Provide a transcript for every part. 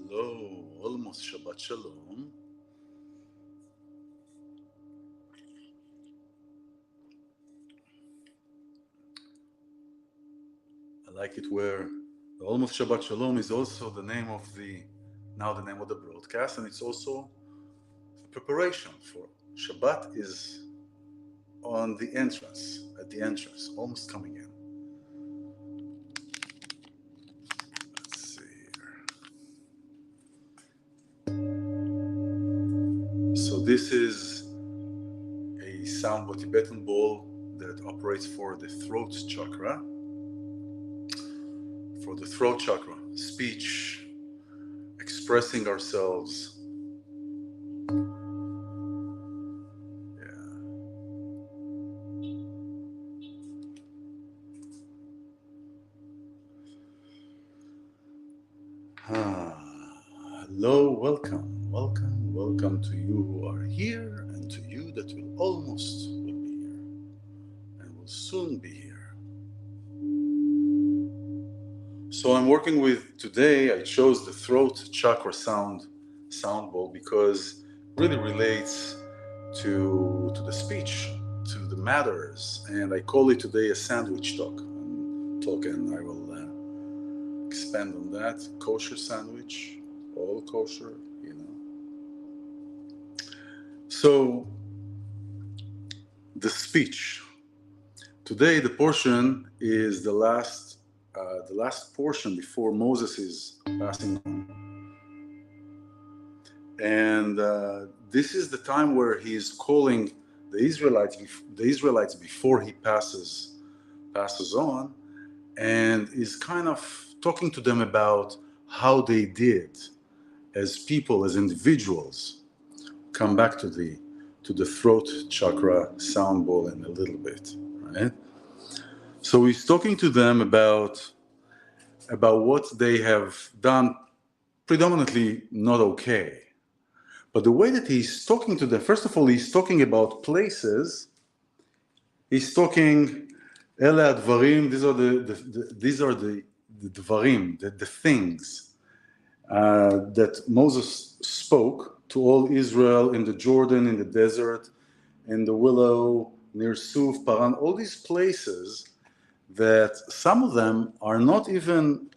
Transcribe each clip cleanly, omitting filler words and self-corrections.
Hello, almost Shabbat Shalom. I like it where almost Shabbat Shalom is also the name of the broadcast, and it's also a preparation for Shabbat is on the entrance, at the entrance, almost coming in. Let's see here. So this is a sound Tibetan bowl that operates for the throat chakra. For the throat chakra, speech, expressing ourselves. Hello, welcome to you who are here and to you that will be here and will soon be here. So I'm working with, today I chose the throat chakra sound bowl because it really relates to the speech, to the matters, and I call it today a sandwich talk, and I will expand on that. Kosher sandwich, all kosher, So, the speech. Today, the portion is the last portion before Moses is passing on. And this is the time where he is calling the Israelites before he passes on, and is kind of talking to them about how they did as people, as individuals. Come back to the throat chakra sound bowl in a little bit, right? So he's talking to them about what they have done, predominantly not okay. But the way that he's talking to them, first of all, he's talking about places. He's talking, Ele Devarim. These are the Devarim, the things that Moses spoke to all Israel in the Jordan, in the desert, in the willow, near Suf, Paran, all these places that some of them are not even,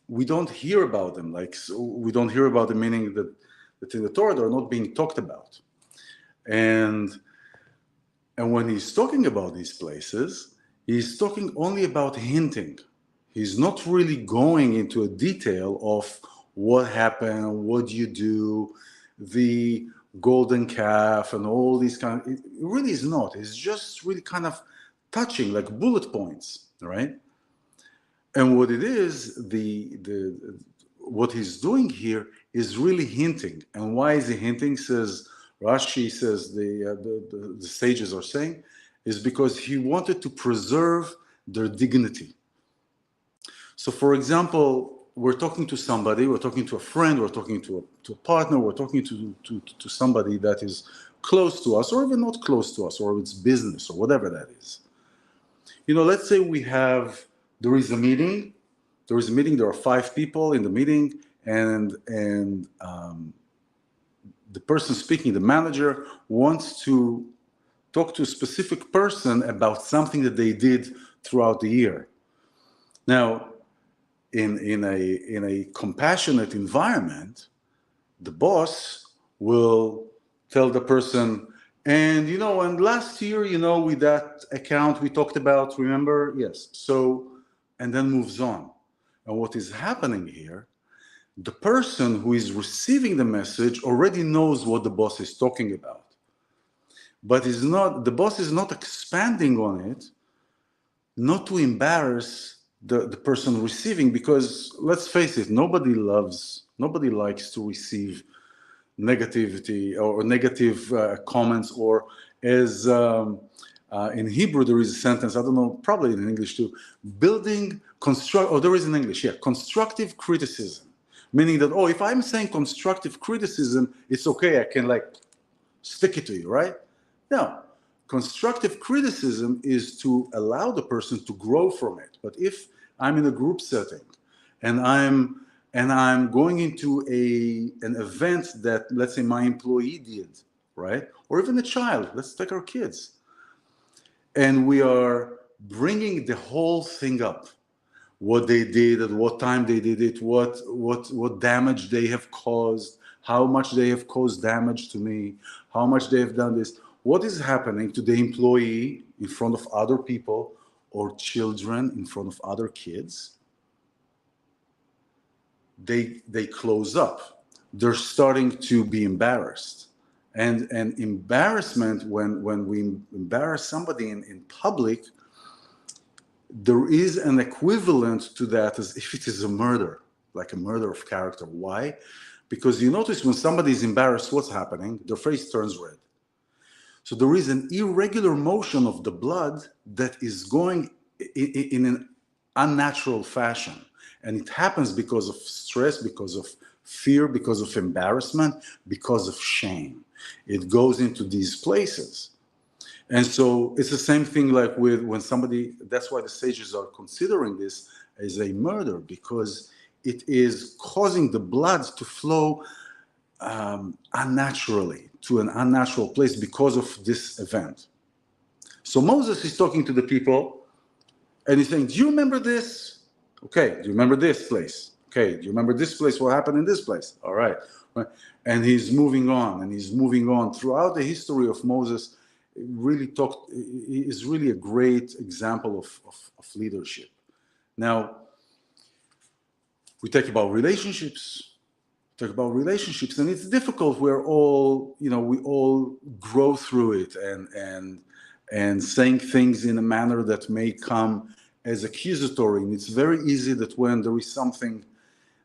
we don't hear about them. We don't hear about the meaning that in the Torah they're not being talked about. And when he's talking about these places, he's talking only about hinting. He's not really going into a detail of what happened, what you do, the golden calf, and all these kind of, it really is not. It's just really kind of touching, like bullet points, right? And what it is, what he's doing here is really hinting. And why is he hinting? Says Rashi, says the sages are saying, is because he wanted to preserve their dignity. So, for example, we're talking to somebody, we're talking to a friend, we're talking to a partner, we're talking to somebody that is close to us, or even not close to us, or it's business, or whatever that is. Let's say there is a meeting, there are 5 people in the meeting, and the person speaking, the manager, wants to talk to a specific person about something that they did throughout the year. Now, in a compassionate environment, the boss will tell the person, and last year, with that account we talked about, remember? Yes. So, and then moves on. And what is happening here, the person who is receiving the message already knows what the boss is talking about. but the boss is not expanding on it, not to embarrass the person receiving, because let's face it, nobody likes to receive negativity or negative comments, or as in Hebrew there is a sentence, I don't know, probably in English too, there is in English, yeah, constructive criticism, meaning that, if I'm saying constructive criticism, it's okay, I can like stick it to you, right? No. Constructive criticism is to allow the person to grow from it. But if I'm in a group setting and I'm going into an event that, let's say, my employee did, right? Or even a child, let's take our kids, and we are bringing the whole thing up, what they did, at what time they did it, what damage they have caused, how much they have caused damage to me, how much they have done this. What is happening to the employee in front of other people or children in front of other kids? They close up. They're starting to be embarrassed. And embarrassment, when we embarrass somebody in public, there is an equivalent to that as if it is a murder, like a murder of character. Why? Because you notice when somebody is embarrassed, what's happening? Their face turns red. So there is an irregular motion of the blood that is going in an unnatural fashion. And it happens because of stress, because of fear, because of embarrassment, because of shame. It goes into these places. And so it's the same thing like with when somebody, that's why the sages are considering this as a murder, because it is causing the blood to flow unnaturally to an unnatural place because of this event. So Moses is talking to the people and he's saying, do you remember this? Okay, do you remember this place? Okay, do you remember this place? What happened in this place? All right. And he's moving on and he's moving on. Throughout the history of Moses, is really a great example of leadership. Now, we talk about relationships, and it's difficult. We all grow through it and saying things in a manner that may come as accusatory. And it's very easy that when there is something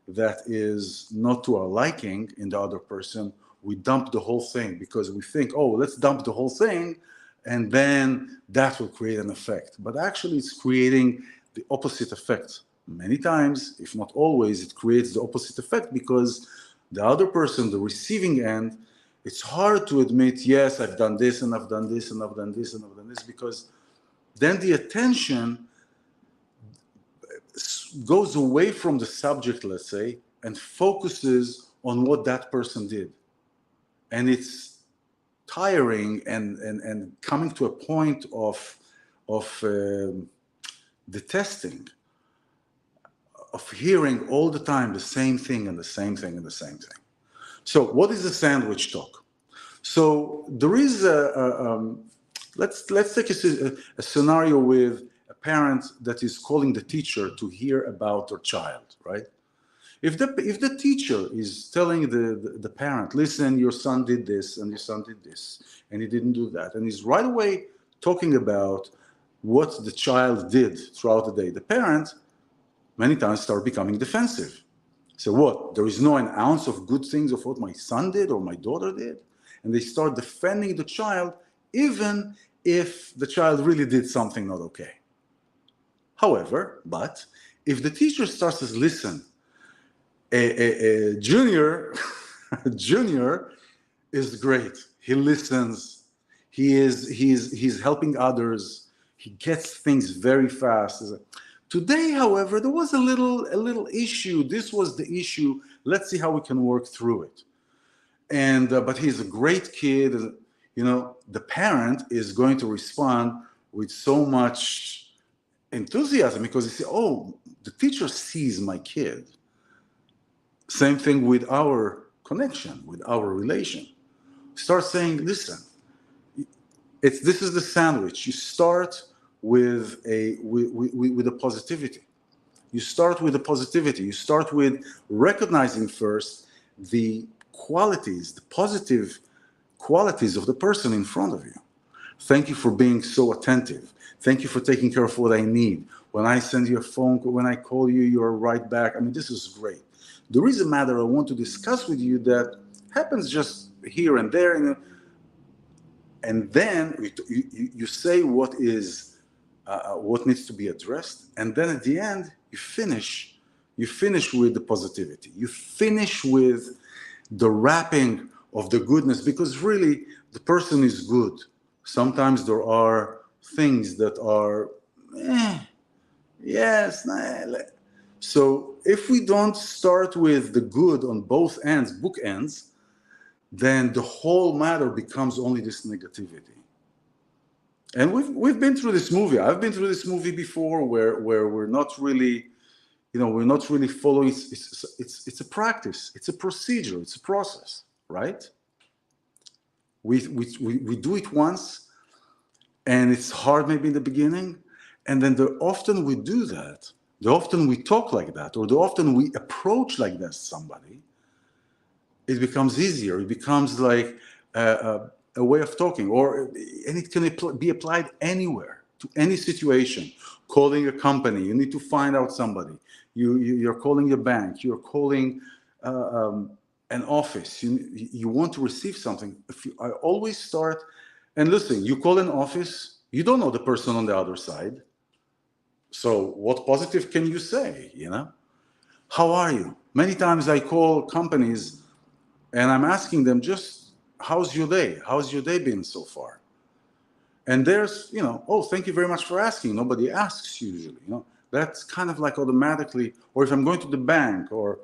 that is not to our liking in the other person, we dump the whole thing because we think, let's dump the whole thing, and then that will create an effect. But actually, it's creating the opposite effect. Many times, if not always, it creates the opposite effect because the other person, the receiving end, it's hard to admit, yes, I've done this, and I've done this, and I've done this, and I've done this, because then the attention goes away from the subject, let's say, and focuses on what that person did. And it's tiring and coming to a point of detesting, of hearing all the time the same thing and the same thing and the same thing. So what is the sandwich talk? So there is let's take a scenario with a parent that is calling the teacher to hear about their child, right? If the teacher is telling the parent, listen, your son did this and your son did this and he didn't do that, and he's right away talking about what the child did throughout the day, the parent many times start becoming defensive. So what? There is no an ounce of good things of what my son did or my daughter did? And they start defending the child even if the child really did something not okay. However, but if the teacher starts to listen, a junior is great. He listens. He's helping others. He gets things very fast. Today, however, there was a little issue. This was the issue. Let's see how we can work through it. And but he's a great kid. The parent is going to respond with so much enthusiasm because he says, "Oh, the teacher sees my kid." Same thing with our connection, with our relation. Start saying, listen, this is the sandwich. You start with a positivity. You start with the positivity. You start with recognizing first the qualities, the positive qualities of the person in front of you. Thank you for being so attentive. Thank you for taking care of what I need. When I send you a phone call, when I call you, you're right back. I mean, this is great. There is a matter I want to discuss with you that happens just here and there, and then you say what needs to be addressed, and then at the end you finish with the positivity. You finish with the wrapping of the goodness, because really the person is good. Sometimes there are things that are yes. So if we don't start with the good on both ends, bookends, then the whole matter becomes only this negativity. And we've been through this movie. I've been through this movie before, where we're not really, we're not really following. It's a practice. It's a procedure. It's a process, right? We do it once, and it's hard maybe in the beginning, and then the often we do that, the often we talk like that, or the often we approach like that somebody, it becomes easier. It becomes like a way of talking, and it can be applied anywhere, to any situation. Calling a company, you need to find out somebody. You're calling your bank. You're calling an office. You want to receive something. I always start, and listen, you call an office, you don't know the person on the other side. So what positive can you say, How are you? Many times I call companies and I'm asking them just, how's your day? How's your day been so far? And there's, oh, thank you very much for asking. Nobody asks usually, That's kind of like automatically, or if I'm going to the bank, or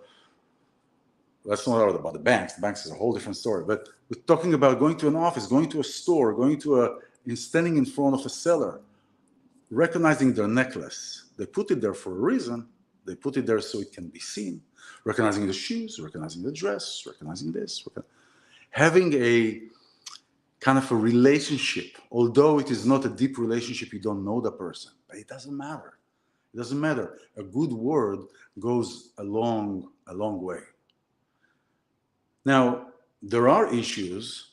that's not about the banks. The banks is a whole different story. But we're talking about going to an office, going to a store, standing in front of a seller, recognizing their necklace. They put it there for a reason. They put it there so it can be seen. Recognizing the shoes, recognizing the dress, recognizing this. Having a kind of a relationship, although it is not a deep relationship, you don't know the person, but it doesn't matter. It doesn't matter. A good word goes a long way. Now, there are issues.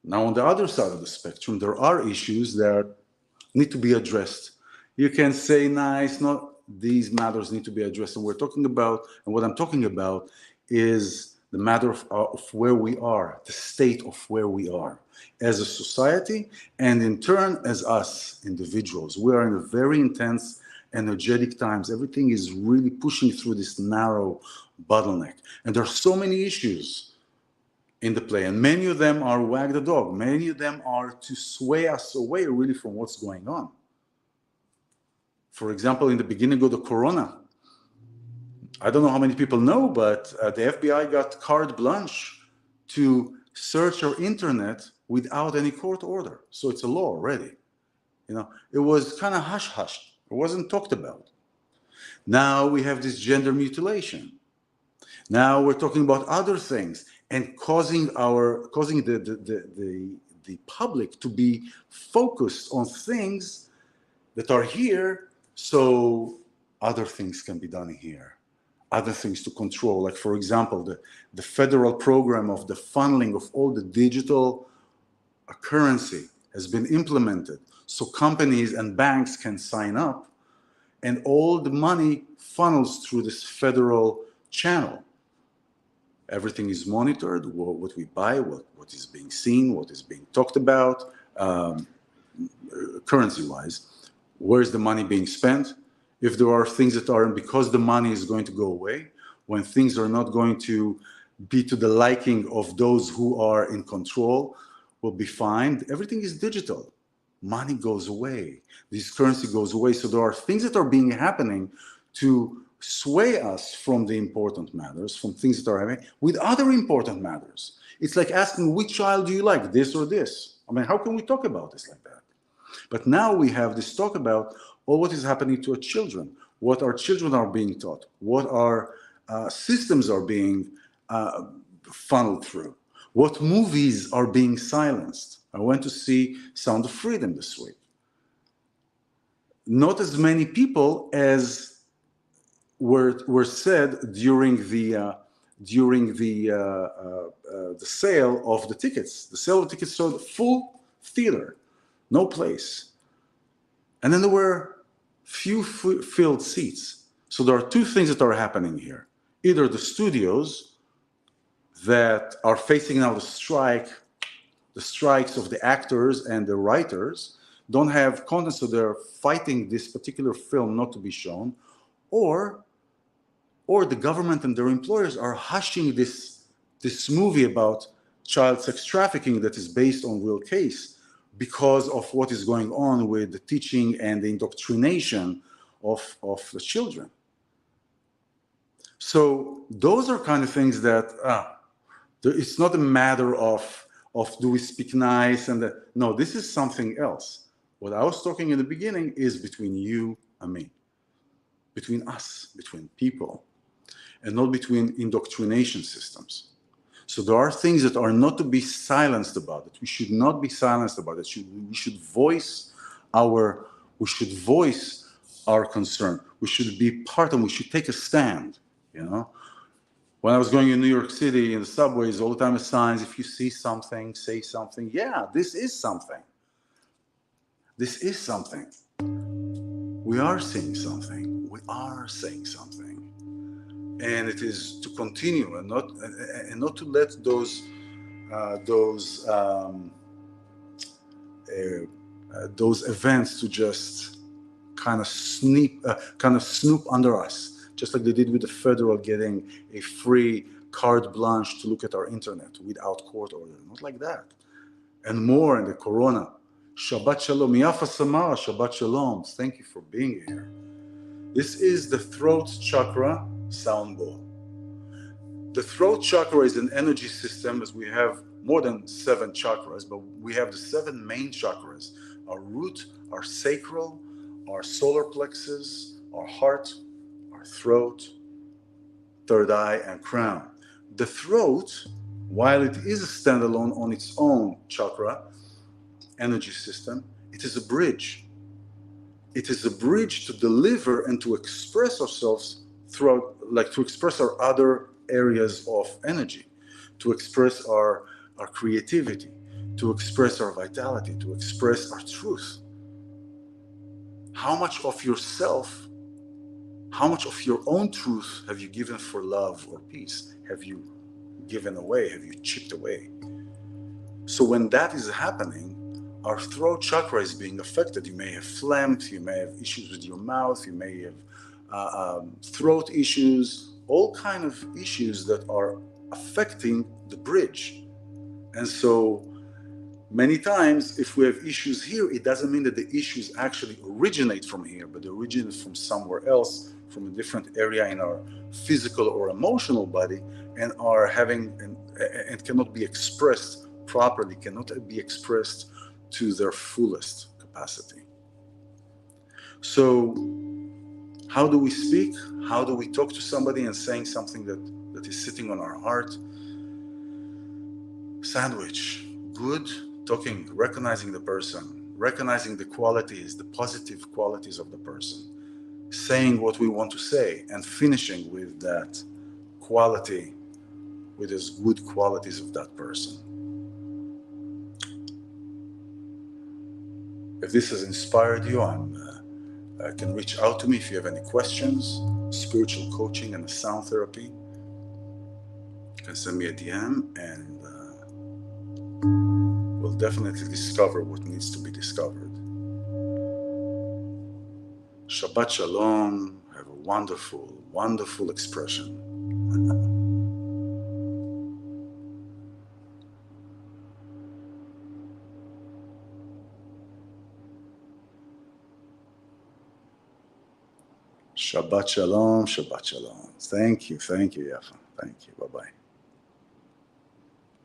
Now, on the other side of the spectrum, there are issues that need to be addressed. You can say, nice, not these matters need to be addressed. And what I'm talking about is the matter of where we are, the state of where we are as a society, and in turn as us individuals. We are in a very intense, energetic times. Everything is really pushing through this narrow bottleneck. And there are so many issues in the play, and many of them are wag the dog. Many of them are to sway us away really from what's going on. For example, in the beginning of the corona, I don't know how many people know, but the FBI got carte blanche to search our internet without any court order. So it's a law already. It was kind of hush-hush. It wasn't talked about. Now we have this gender mutilation. Now we're talking about other things, and causing the public to be focused on things that are here, so other things can be done here, other things to control. Like, for example, the federal program of the funneling of all the digital currency has been implemented, so companies and banks can sign up, and all the money funnels through this federal channel. Everything is monitored, what we buy, what is being seen, what is being talked about, currency-wise. Where is the money being spent? If there are things that aren't, because the money is going to go away, when things are not going to be to the liking of those who are in control, will be fine. Everything is digital. Money goes away. This currency goes away. So there are things that are happening to sway us from the important matters, from things that are happening, with other important matters. It's like asking, which child do you like, this or this? I mean, how can we talk about this like that? But now we have this talk about what is happening to our children, what our children are being taught, what our systems are being funneled through, what movies are being silenced. I went to see Sound of Freedom this week. Not as many people as were said during the sale of the tickets. The sale of the tickets showed full theater. no place. And then there were few filled seats. So there are two things that are happening here. Either the studios that are facing now the strikes of the actors and the writers don't have content, so they're fighting this particular film not to be shown, or the government and their employers are hushing this movie about child sex trafficking that is based on real case because of what is going on with the teaching and the indoctrination of the children. So those are kind of things that it's not a matter of do we speak nice and no, this is something else. What I was talking in the beginning is between you and me, between us, between people, and not between indoctrination systems. So there are things that are not to be silenced about it. We should not be silenced about it. We should voice our concern. We should be part of, we should take a stand, you know? When I was going in New York City in the subways, all the time signs, if you see something, say something. Yeah, this is something. This is something. We are seeing something. We are saying something. And it is to continue and not to let those events to just kind of snoop under us, just like they did with the federal getting a free carte blanche to look at our internet without court order. Not like that. And more in the corona. Shabbat Shalom. Yafa Samara, Shabbat Shalom. Thank you for being here. This is the throat chakra sound bowl. The throat chakra is an energy system, as we have more than 7 chakras, but we have the 7 main chakras: our root, our sacral, our solar plexus, our heart, our throat, third eye, and crown. The throat, while it is a standalone on its own chakra, energy system, it is a bridge. It is a bridge to deliver and to express ourselves throughout, like to express our other areas of energy, to express our creativity, to express our vitality, to express our truth. How much of yourself, how much of your own truth have you given for love or peace? Have you given away? Have you chipped away? So when that is happening, our throat chakra is being affected. You may have phlegm, you may have issues with your mouth, you may have throat issues, all kind of issues that are affecting the bridge. And so many times, if we have issues here, it doesn't mean that the issues actually originate from here, but they originate from somewhere else, from a different area in our physical or emotional body, and are having and cannot be expressed properly, cannot be expressed to their fullest capacity. So how do we speak? How do we talk to somebody and saying something that is sitting on our heart? Sandwich. Good talking, recognizing the person, recognizing the qualities, the positive qualities of the person, saying what we want to say, and finishing with that quality, with those good qualities of that person. If this has inspired you, you can reach out to me if you have any questions. Spiritual coaching and sound therapy. You can send me a DM, and we'll definitely discover what needs to be discovered. Shabbat Shalom. Have a wonderful, wonderful expression. Shabbat Shalom, Shabbat Shalom. Thank you, Yafa. Thank you. Bye-bye.